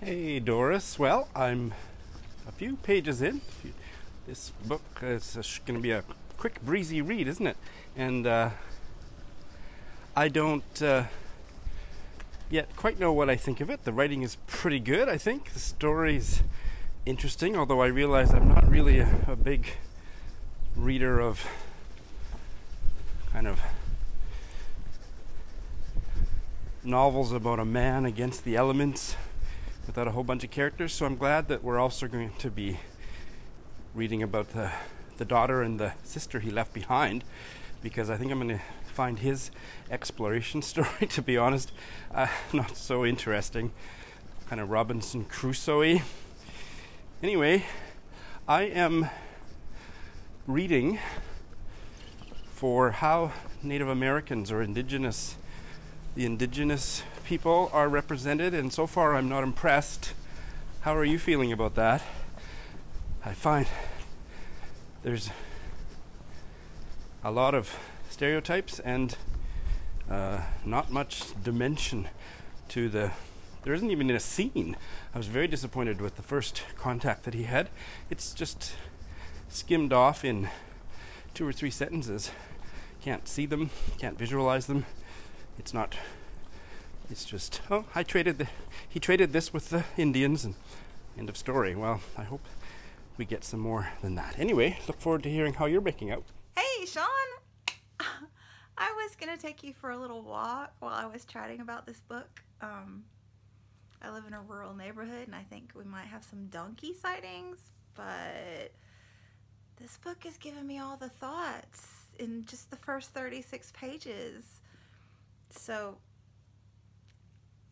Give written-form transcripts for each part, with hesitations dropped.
Hey Doris, well, I'm a few pages in. This book is going to be a quick, breezy read, isn't it? And I don't yet quite know what I think of it. The writing is pretty good, I think. The story's interesting, although I realize I'm not really a big reader of kind of novels about a man against the elements without a whole bunch of characters, so I'm glad that we're also going to be reading about the daughter and the sister he left behind, because I think I'm going to find his exploration story, to be honest, not so interesting, kind of Robinson Crusoe-y. Anyway, I am reading for how Native Americans or the indigenous people are represented, and so far I'm not impressed. How are you feeling about that? I find there's a lot of stereotypes and not much dimension to there isn't even a scene. I was very disappointed with the first contact that he had. It's just skimmed off in 2 or 3 sentences. Can't see them, can't visualize them. It's just, he traded this with the Indians, and end of story. Well, I hope we get some more than that. Anyway, look forward to hearing how you're making out. Hey, Shawn! I was going to take you for a little walk while I was chatting about this book. I live in a rural neighborhood, and I think we might have some donkey sightings, but this book has given me all the thoughts in just the first 36 pages. So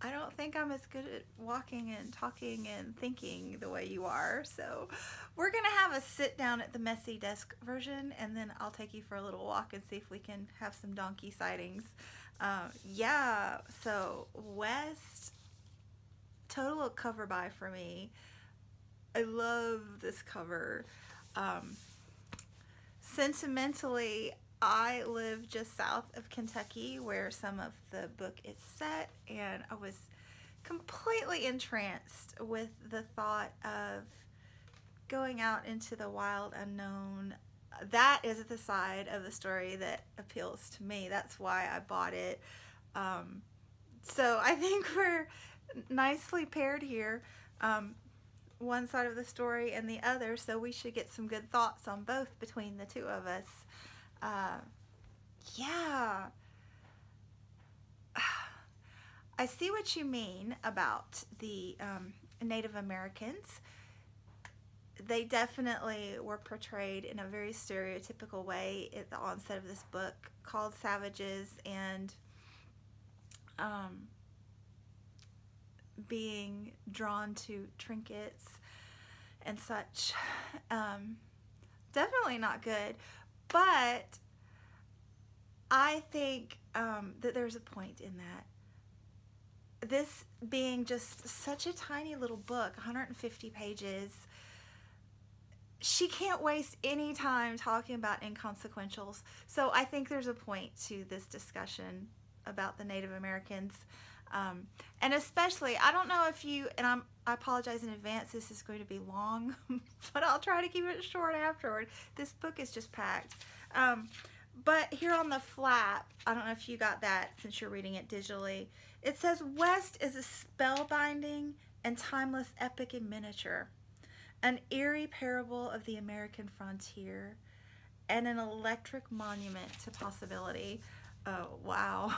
I don't think I'm as good at walking and talking and thinking the way you are. So we're going to have a sit down at the messy desk version, and then I'll take you for a little walk and see if we can have some donkey sightings. Yeah, so West, total cover buy for me. I love this cover. Sentimentally, I live just south of Kentucky where some of the book is set, and I was completely entranced with the thought of going out into the wild unknown. That is the side of the story that appeals to me. That's why I bought it. So I think we're nicely paired here. One side of the story and the other, so we should get some good thoughts on both between the two of us. Yeah, I see what you mean about the Native Americans. They definitely were portrayed in a very stereotypical way at the onset of this book, called savages and being drawn to trinkets and such. Definitely not good. But I think that there's a point in that. This being just such a tiny little book, 150 pages, she can't waste any time talking about inconsequentials. So I think there's a point to this discussion about the Native Americans. And especially, I don't know if you, and I apologize in advance, this is going to be long, but I'll try to keep it short afterward. This book is just packed. But here on the flap, I don't know if you got that since you're reading it digitally, it says, West is a spellbinding and timeless epic in miniature, an eerie parable of the American frontier, and an electric monument to possibility. Oh, wow.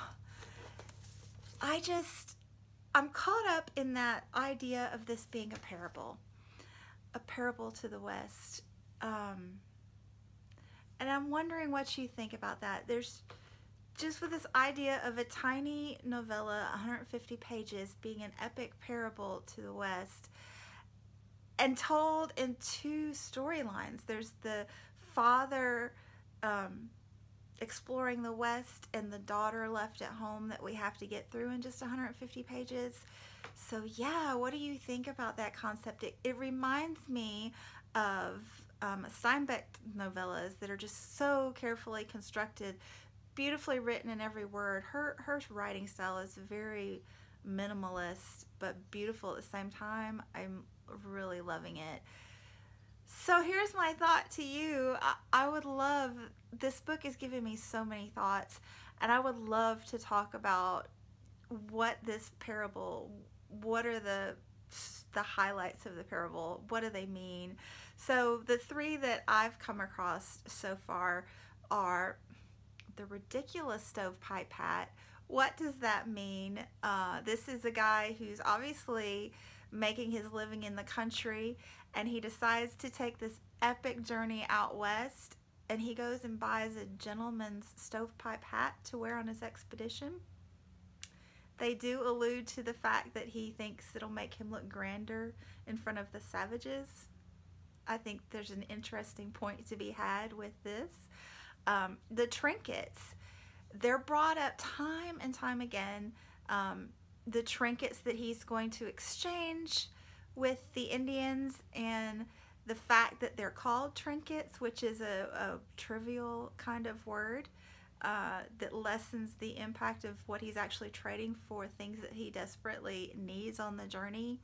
I'm caught up in that idea of this being a parable to the West. And I'm wondering what you think about that. There's just with this idea of a tiny novella, 150 pages, being an epic parable to the West, and told in 2 storylines. There's the father exploring the West and the daughter left at home that we have to get through in just 150 pages. So yeah, what do you think about that concept? It reminds me of Steinbeck novellas that are just so carefully constructed, beautifully written in every word. Her writing style is very minimalist, but beautiful at the same time. I'm really loving it. So here's my thought to you. I would love, this book is giving me so many thoughts, and I would love to talk about what this parable, what are the highlights of the parable, what do they mean? So the three that I've come across so far are the ridiculous stovepipe hat. What does that mean? This is a guy who's obviously making his living in the country, and he decides to take this epic journey out west, and he goes and buys a gentleman's stovepipe hat to wear on his expedition. They do allude to the fact that he thinks it'll make him look grander in front of the savages. I think there's an interesting point to be had with this. The trinkets, they're brought up time and time again. The trinkets that he's going to exchange with the Indians, and the fact that they're called trinkets, which is a trivial kind of word that lessens the impact of what he's actually trading for things that he desperately needs on the journey.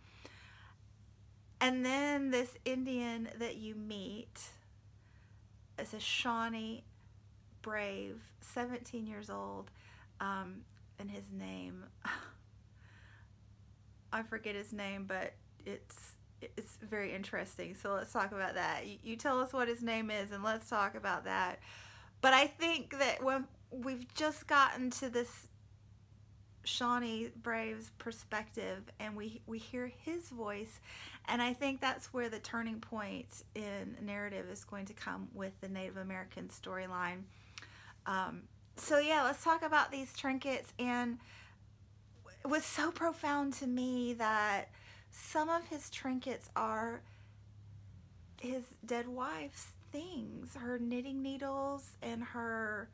And then this Indian that you meet is a Shawnee, brave, 17 years old, and his name, I forget his name, but it's very interesting. So let's talk about that. You tell us what his name is, and let's talk about that. But I think that when we've just gotten to this Shawnee Brave's perspective, and we hear his voice, and I think that's where the turning point in narrative is going to come with the Native American storyline. So yeah, let's talk about these trinkets. And it was so profound to me that some of his trinkets are his dead wife's things, her knitting needles, and her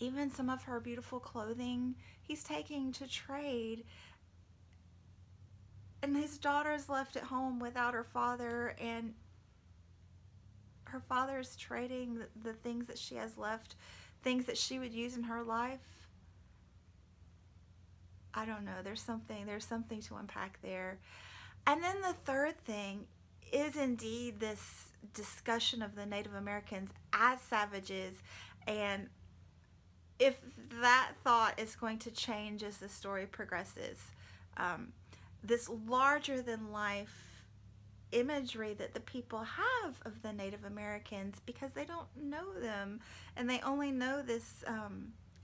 even some of her beautiful clothing he's taking to trade. And his daughter's left at home without her father, and her father's trading the things that she has left, things that she would use in her life. I don't know, there's something to unpack there. And then the third thing is indeed this discussion of the Native Americans as savages, and if that thought is going to change as the story progresses. This larger than life imagery that the people have of the Native Americans, because they don't know them and they only know this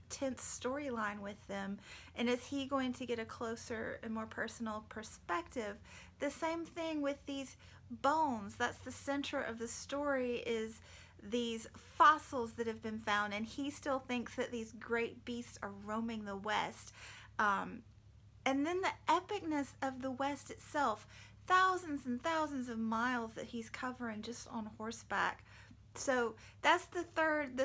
tense storyline with them. And is he going to get a closer and more personal perspective? The same thing with these bones. That's the center of the story, is these fossils that have been found, and he still thinks that these great beasts are roaming the West. And then the epicness of the West itself, thousands and thousands of miles that he's covering just on horseback. So that's the third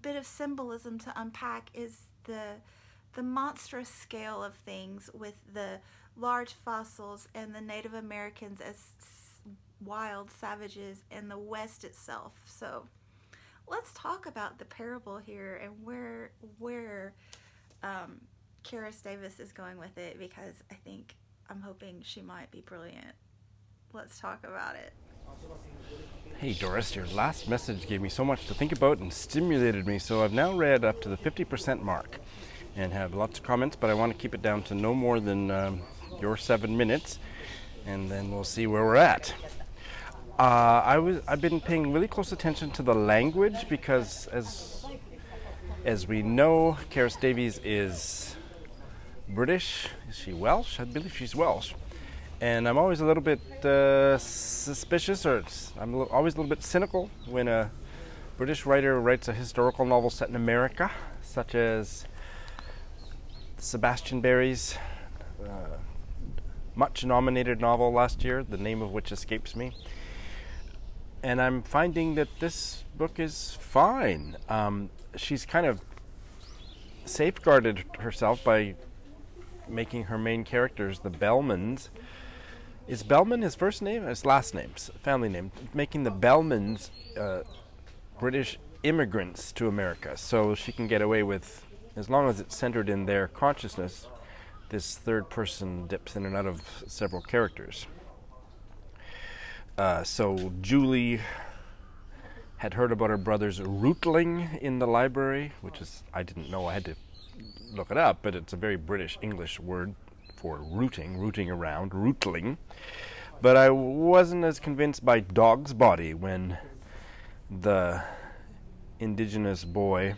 bit of symbolism to unpack, is the monstrous scale of things with the large fossils and the Native Americans as wild savages and the West itself. So let's talk about the parable here and where Karis Davis is going with it, because I'm hoping she might be brilliant. Let's talk about it. Hey Doris, your last message gave me so much to think about and stimulated me, so I've now read up to the 50% mark and have lots of comments, but I want to keep it down to no more than your 7 minutes, and then we'll see where we're at. I've been paying really close attention to the language, because as we know, Karis Davies is British. Is she Welsh? I believe she's Welsh. And I'm always a little bit suspicious, or always a little bit cynical when a British writer writes a historical novel set in America, such as Sebastian Barry's much nominated novel last year, the name of which escapes me. And I'm finding that this book is fine. She's kind of safeguarded herself by making her main characters the Bellmans. Is Bellman his first name? His last name, family name. Making the Bellmans British immigrants to America, so she can get away with as long as it's centered in their consciousness, this third person dips in and out of several characters. So Julie had heard about her brother's rootling in the library, which is, I didn't know, I had to look it up, but it's a very British English word for rooting around, rootling. But I wasn't as convinced by Dog's Body when the indigenous boy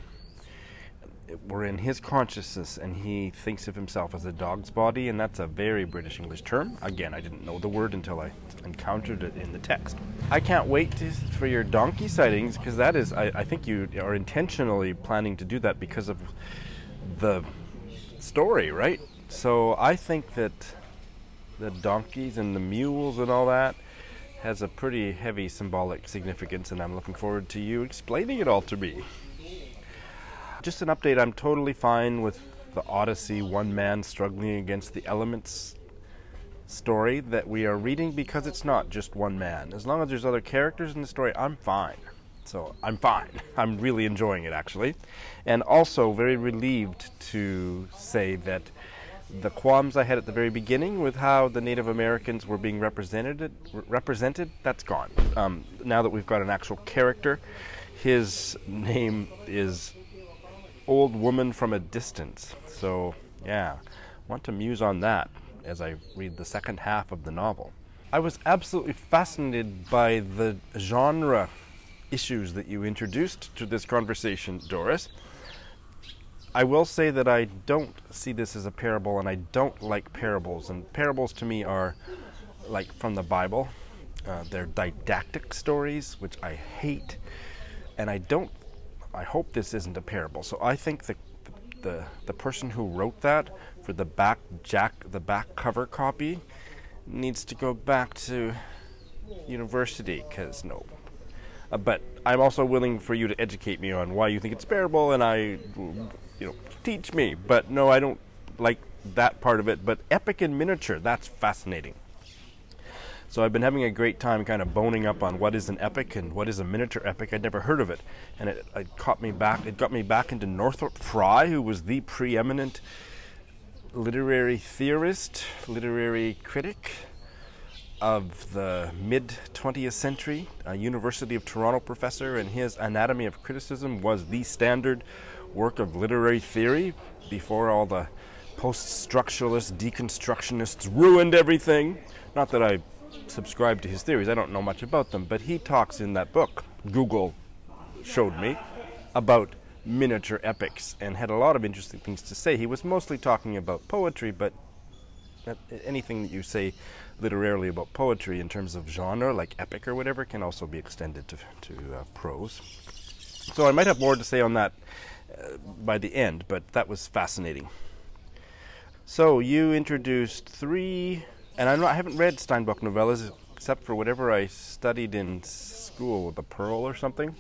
were in his consciousness and he thinks of himself as a dog's body, and that's a very British English term. Again, I didn't know the word until I encountered it in the text. I can't wait for your donkey sightings, because that is, I think you are intentionally planning to do that because of the story, right? So I think that the donkeys and the mules and all that has a pretty heavy symbolic significance, and I'm looking forward to you explaining it all to me. Just an update, I'm totally fine with the Odyssey, one man struggling against the elements story that we are reading, because it's not just one man. As long as there's other characters in the story, I'm fine. So I'm fine. I'm really enjoying it, actually. And also very relieved to say that the qualms I had at the very beginning with how the Native Americans were being represented, that's gone. Now that we've got an actual character, his name is Old Woman from a Distance. So, yeah, want to muse on that as I read the second half of the novel. I was absolutely fascinated by the genre issues that you introduced to this conversation, Doris. I will say that I don't see this as a parable, and I don't like parables. And parables to me are like from the Bible. They're didactic stories, which I hate. And I hope this isn't a parable. So I think the person who wrote that for the back cover copy needs to go back to university, because no. But I'm also willing for you to educate me on why you think it's a parable, and teach me. But no, I don't like that part of it. But epic in miniature, that's fascinating. So I've been having a great time kind of boning up on what is an epic and what is a miniature epic. I'd never heard of it. And it got me back into Northrop Frye, who was the preeminent literary theorist, literary critic of the mid-20th century, a University of Toronto professor, and his Anatomy of Criticism was the standard work of literary theory before all the post-structuralists, deconstructionists ruined everything. Not that I subscribe to his theories, I don't know much about them, but he talks in that book, Google showed me, about miniature epics, and had a lot of interesting things to say. He was mostly talking about poetry, but anything that you say literarily about poetry in terms of genre, like epic or whatever, can also be extended to prose. So I might have more to say on that by the end, but that was fascinating. So you introduced 3, and I haven't read Steinbock novellas except for whatever I studied in school, the Pearl or something.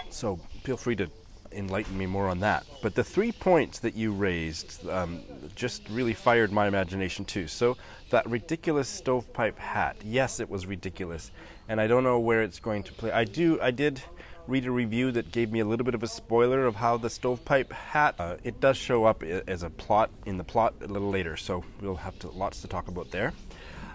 So feel free to enlighten me more on that. But the 3 points that you raised just really fired my imagination too. So that ridiculous stovepipe hat, yes, it was ridiculous, and I don't know where it's going to play. I did read a review that gave me a little bit of a spoiler of how the stovepipe hat, it does show up as a plot in the plot a little later, so we'll have lots to talk about there.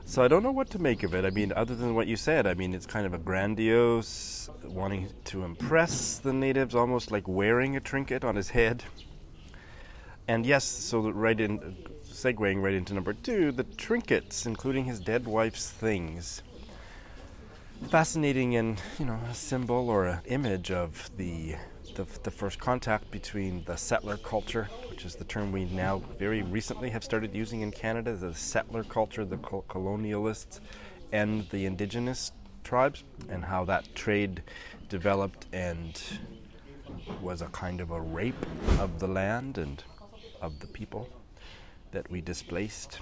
So I don't know what to make of it. I mean, other than what you said, I mean, it's kind of a grandiose, wanting to impress the natives, almost like wearing a trinket on his head. And yes, so segueing right into number 2, the trinkets, including his dead wife's things. Fascinating, and a symbol or an image of the first contact between the settler culture, which is the term we now very recently have started using in Canada, the settler culture, the colonialists, and the indigenous tribes, and how that trade developed and was a kind of a rape of the land and of the people that we displaced.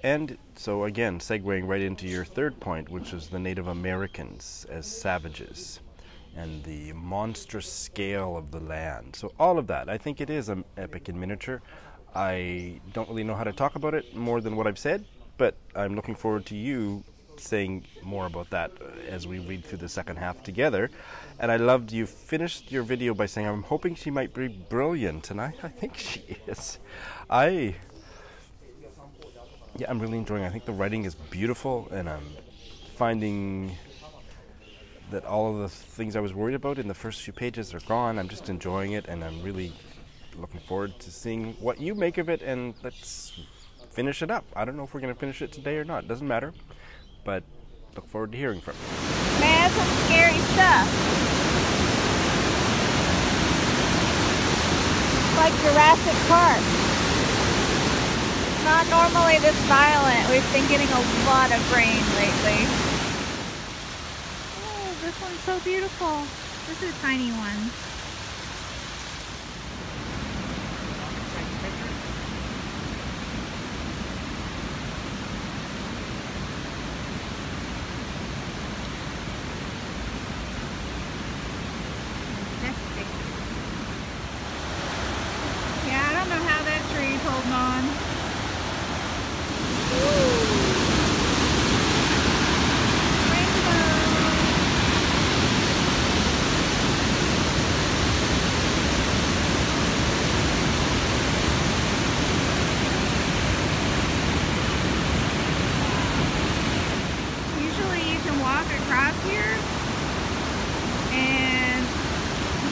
And so again, segueing right into your 3rd point, which was the Native Americans as savages and the monstrous scale of the land. So all of that, I think it is an epic in miniature. I don't really know how to talk about it more than what I've said, but I'm looking forward to you saying more about that as we read through the second half together. And I loved you finished your video by saying, I'm hoping she might be brilliant, and I think she is. I'm really enjoying it. I think the writing is beautiful, and I'm finding that all of the things I was worried about in the first few pages are gone. I'm just enjoying it, and I'm really looking forward to seeing what you make of it, and let's finish it up. I don't know if we're going to finish it today or not. Doesn't matter, but look forward to hearing from you. Man, some scary stuff. Like Jurassic Park. Not normally this violent. We've been getting a lot of rain lately. Oh, this one's so beautiful. This is a tiny one. Yeah, I don't know how that tree's holding on. Walk across here and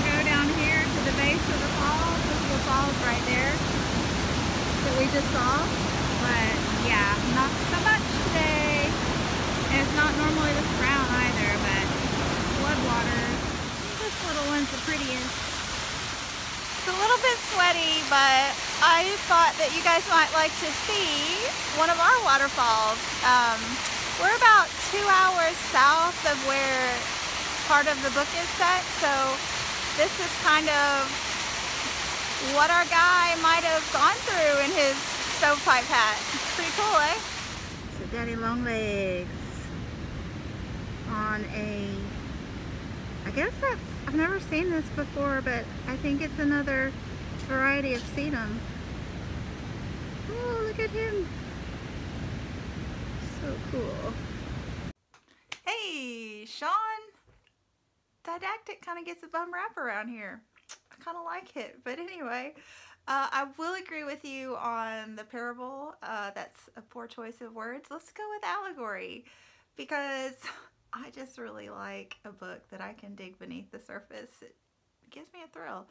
go down here to the base of the falls. This is the falls right there that we just saw. But yeah, not so much today. And it's not normally this brown either, but floodwaters. This little one's the prettiest. It's a little bit sweaty, but I just thought that you guys might like to see one of our waterfalls. We're about 2 hours south of where part of the book is set, so this is kind of what our guy might have gone through in his stovepipe hat. Pretty cool, eh? So Daddy Longlegs on a, I guess that's, I've never seen this before, but I think it's another variety of sedum. Oh, look at him. So cool. Hey, Shawn. Didactic kind of gets a bum rap around here. I kind of like it. But anyway, I will agree with you on the parable. That's a poor choice of words. Let's go with allegory, because I just really like a book that I can dig beneath the surface. It gives me a thrill.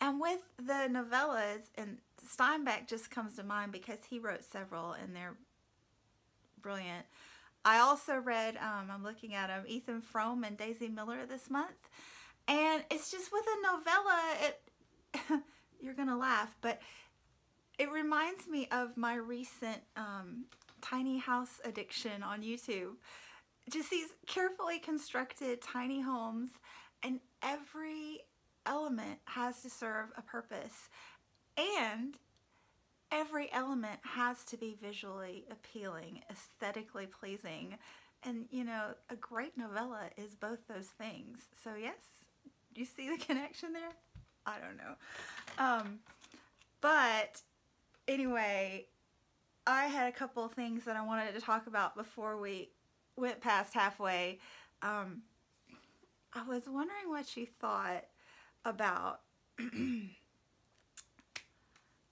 And with the novellas, and Steinbeck just comes to mind because he wrote several and they're brilliant. I also read, I'm looking at them, Ethan Frome and Daisy Miller this month. And it's just with a novella, you're going to laugh, but it reminds me of my recent tiny house addiction on YouTube. Just these carefully constructed tiny homes, and every element has to serve a purpose, and every element has to be visually appealing, aesthetically pleasing. And you know, a great novella is both those things. So yes, do you see the connection there? I don't know. But anyway, I had a couple of things that I wanted to talk about before we went past halfway. I was wondering what you thought about,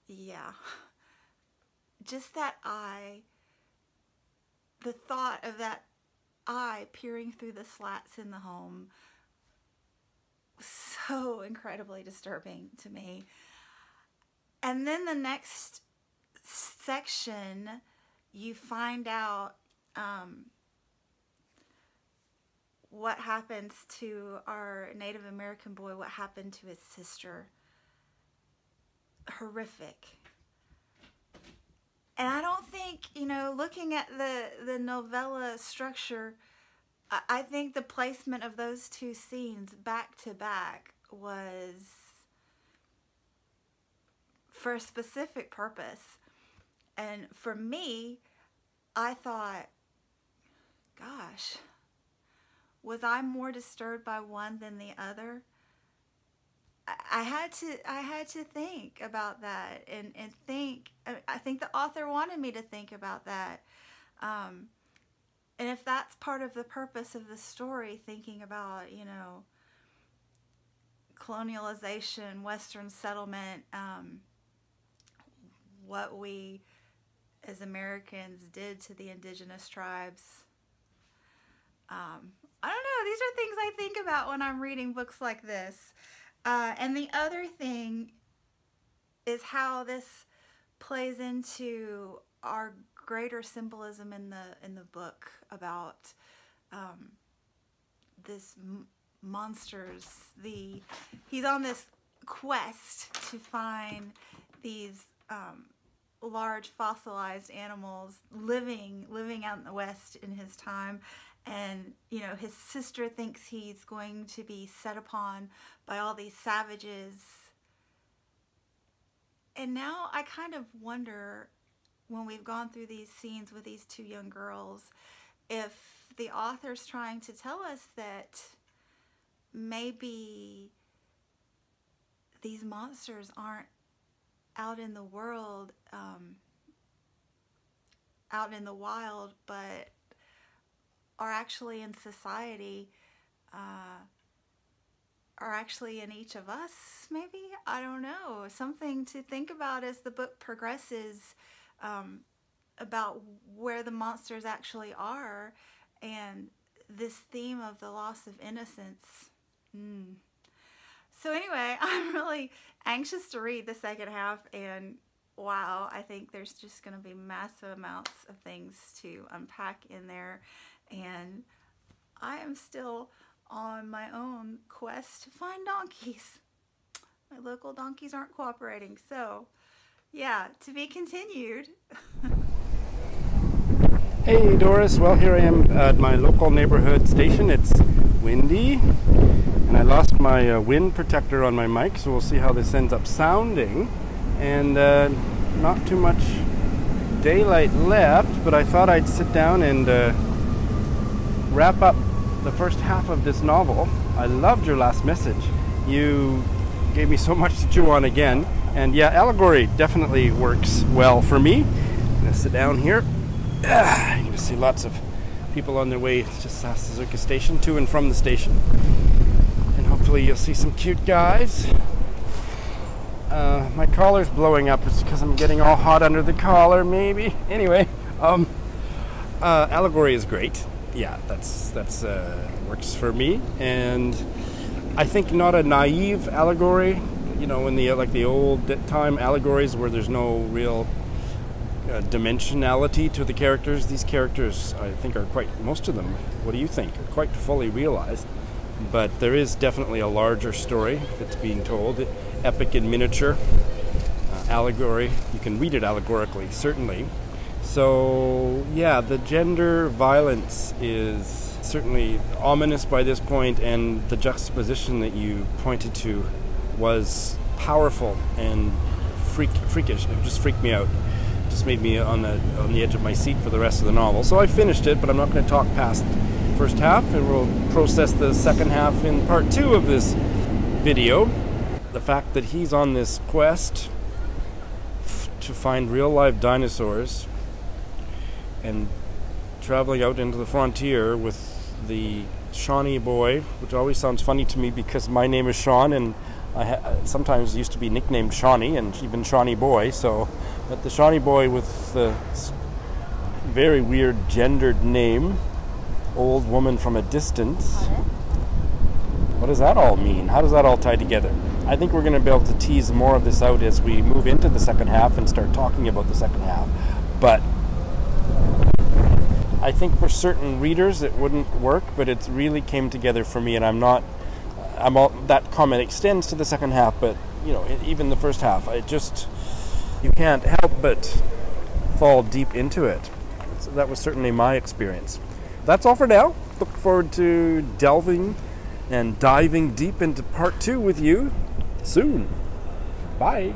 yeah, just that eye, the thought of that eye peering through the slats in the home, so incredibly disturbing to me. And then the next section, you find out what happens to our Native American boy, what happened to his sister. Horrific. And I don't think, you know, looking at the novella structure, I think the placement of those two scenes back to back was for a specific purpose. And for me, I thought, gosh, was I more disturbed by one than the other? I had to think about that and think. I think the author wanted me to think about that. And if that's part of the purpose of the story, thinking about, you know, colonialization, Western settlement, what we as Americans did to the indigenous tribes. I don't know. These are things I think about when I'm reading books like this. And the other thing is how this plays into our greater symbolism in the book about this monsters. He's on this quest to find these large fossilized animals living out in the West in his time. And, you know, his sister thinks he's going to be set upon by all these savages. And now I kind of wonder, when we've gone through these scenes with these two young girls, if the author's trying to tell us that maybe these monsters aren't out in the world, out in the wild, but are actually in society, are actually in each of us, maybe? I don't know. Something to think about as the book progresses, about where the monsters actually are, and this theme of the loss of innocence. So anyway, I'm really anxious to read the second half, and wow, I think there's just going to be massive amounts of things to unpack in there. And I am still on my own quest to find donkeys. My local donkeys aren't cooperating. So, yeah, to be continued. Hey Doris, well here I am at my local neighborhood station. It's windy and I lost my wind protector on my mic, so we'll see how this ends up sounding. And not too much daylight left, but I thought I'd sit down and wrap up the first half of this novel. I loved your last message. You gave me so much to chew on again. And yeah, allegory definitely works well for me. I'm going to sit down here. You can see lots of people on their way to Suzuka Station, to and from the station. And hopefully you'll see some cute guys. My collar's blowing up. It's because I'm getting all hot under the collar, maybe. Anyway, allegory is great. Yeah, that's works for me, and I think not a naive allegory. You know, in the like the old time allegories where there's no real dimensionality to the characters. These characters, I think, are quite, most of them, what do you think, are quite fully realized. But there is definitely a larger story that's being told, epic in miniature, allegory. You can read it allegorically, certainly. So, yeah, the gender violence is certainly ominous by this point, and the juxtaposition that you pointed to was powerful and freakish. It just freaked me out. It just made me on the edge of my seat for the rest of the novel. So I finished it, but I'm not going to talk past the first half, and we'll process the second half in part 2 of this video. The fact that he's on this quest to find real live dinosaurs and traveling out into the frontier with the Shawnee boy, which always sounds funny to me because my name is Shawn, and I sometimes used to be nicknamed Shawnee and even Shawnee boy. So, but the Shawnee boy with the very weird gendered name, old woman from a distance. What does that all mean? How does that all tie together? I think we're going to be able to tease more of this out as we move into the second half and start talking about the second half. But I think for certain readers it wouldn't work, but it really came together for me, and that comment extends to the second half, but you know, even the first half, you can't help but fall deep into it. So that was certainly my experience. That's all for now. Look forward to delving and diving deep into part 2 with you soon. Bye.